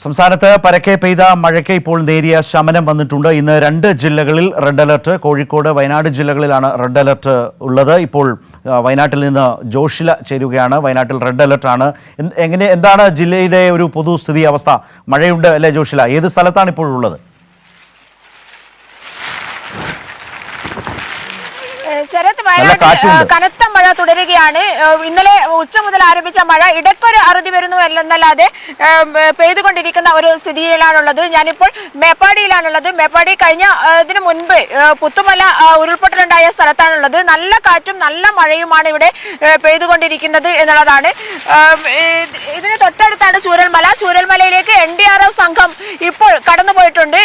സംസ്ഥാനത്ത് പരക്കെ പെയ്ത മഴയ്ക്ക് ഇപ്പോൾ നേരിയ ശമനം വന്നിട്ടുണ്ട്. ഇന്ന് 2 ജില്ലകളിൽ റെഡ് അലർട്ട്. കോഴിക്കോട്, വയനാട് ജില്ലകളിലാണ് റെഡ് അലർട്ട് ഉള്ളത്. ഇപ്പോൾ വയനാട്ടിൽ നിന്ന് ജോഷില ചേരുകയാണ്. വയനാട്ടിൽ റെഡ് അലർട്ടാണ്. എന്താണ് ജില്ലയിലെ ഒരു പൊതുസ്ഥിതി അവസ്ഥ? മഴയുണ്ട് അല്ലേ ജോഷില? ഏത് സ്ഥലത്താണ് ഇപ്പോഴുള്ളത്? ശരത്, വയനാട്ടിൽ കനത്ത മഴ തുടരുകയാണ്. ഇന്നലെ ഉച്ച മുതൽ ആരംഭിച്ച മഴ ഇടയ്ക്കൊരു അറുതി വരുന്നു എന്നല്ലാതെ പെയ്തുകൊണ്ടിരിക്കുന്ന ഒരു സ്ഥിതിയിലാണുള്ളത്. ഞാനിപ്പോൾ മേപ്പാടിയിലാണുള്ളത്. മേപ്പാടി ഇതിനു മുൻപ് പുത്തുമല ഉരുൾപൊട്ടലുണ്ടായ സ്ഥലത്താണുള്ളത്. നല്ല കാറ്റും നല്ല മഴയുമാണ് ഇവിടെ പെയ്തുകൊണ്ടിരിക്കുന്നത് എന്നുള്ളതാണ്. ഇതിന് തൊട്ടടുത്താണ് ചൂരൽമല. ചൂരൽമലയിലേക്ക് NDRF സംഘം ഇപ്പോൾ കടന്നുപോയിട്ടുണ്ട്.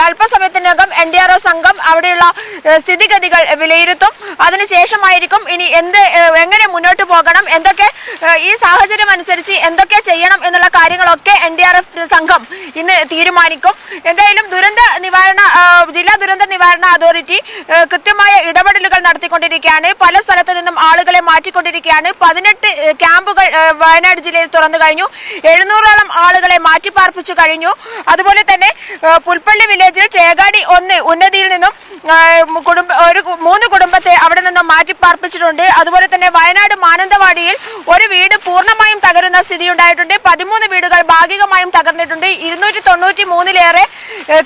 അല്പസമയത്തിനകം NDRF സംഘം അവിടെയുള്ള സ്ഥിതിഗതികൾ വിലയിരുത്തും. അതിനുശേഷമായിരിക്കും ഇനി എങ്ങനെ മുന്നോട്ട് പോകണം, എന്തൊക്കെ ഈ സാഹചര്യം അനുസരിച്ച് എന്തൊക്കെ ചെയ്യണം എന്നുള്ള കാര്യങ്ങളൊക്കെ NDRF സംഘം ഇന്ന് തീരുമാനിക്കും. എന്തായാലും ജില്ലാ ദുരന്ത നിവാരണ അതോറിറ്റി കൃത്യമായ ഇടപെടലുകൾ നടത്തിക്കൊണ്ടിരിക്കുകയാണ്. പല സ്ഥലത്തു നിന്നും ആളുകളെ മാറ്റിക്കൊണ്ടിരിക്കുകയാണ്. 18 ക്യാമ്പുകൾ വയനാട് ജില്ലയിൽ തുറന്നു കഴിഞ്ഞു. 700ഓളം ആളുകളെ മാറ്റിപ്പാർപ്പിച്ചു കഴിഞ്ഞു. അതുപോലെ തന്നെ പുൽപ്പള്ളി വില്ലേജിൽ ചേകാടി 1 ഉന്നതിയിൽ നിന്നും 3 കുടുംബത്തെ അവിടെ നിന്നും മാറ്റിപ്പാർപ്പിച്ചിട്ടുണ്ട്. അതുപോലെ തന്നെ വയനാട് മാനന്തവാടിയിൽ ഒരു വീട് പൂർണ്ണമായും തകരുന്ന സ്ഥിതി ഉണ്ടായിട്ടുണ്ട്. 13 വീടുകൾ ഭാഗികമായും തകർന്നിട്ടുണ്ട്. 293-ലേറെ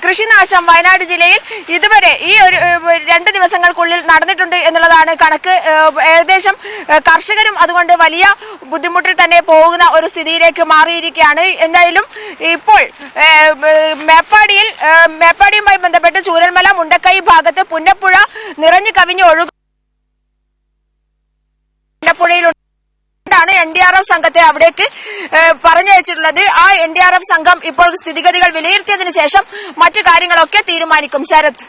കൃഷിനാശം വയനാട് ജില്ലയിൽ ഇതുവരെ ഈ 2 ദിവസങ്ങൾക്കുള്ളിൽ നടന്നിട്ടുണ്ട് എന്നുള്ളതാണ് കണക്ക്. ഏകദേശം കർഷകരും അതുകൊണ്ട് വലിയ ബുദ്ധിമുട്ടിൽ തന്നെ പോകുന്ന ഒരു സ്ഥിതിയിലേക്ക് മാറിയിരിക്കുകയാണ്. എന്തായാലും ഇപ്പോൾ മേപ്പാടിയുമായി ബന്ധപ്പെട്ട് ചൂരൽമല, മുണ്ടക്കൈ ഭാഗത്ത് പുന്നപ്പുഴ നിറഞ്ഞു കവിഞ്ഞ് ഒഴുകും. പുഴയിലാണ് NDRF സംഘത്തെ അവിടേക്ക് പറഞ്ഞയച്ചിട്ടുള്ളത്. ആ NDRF സംഘം ഇപ്പോൾ സ്ഥിതിഗതികൾ വിലയിരുത്തിയതിനു ശേഷം മറ്റു കാര്യങ്ങളൊക്കെ തീരുമാനിക്കും. ശരത്.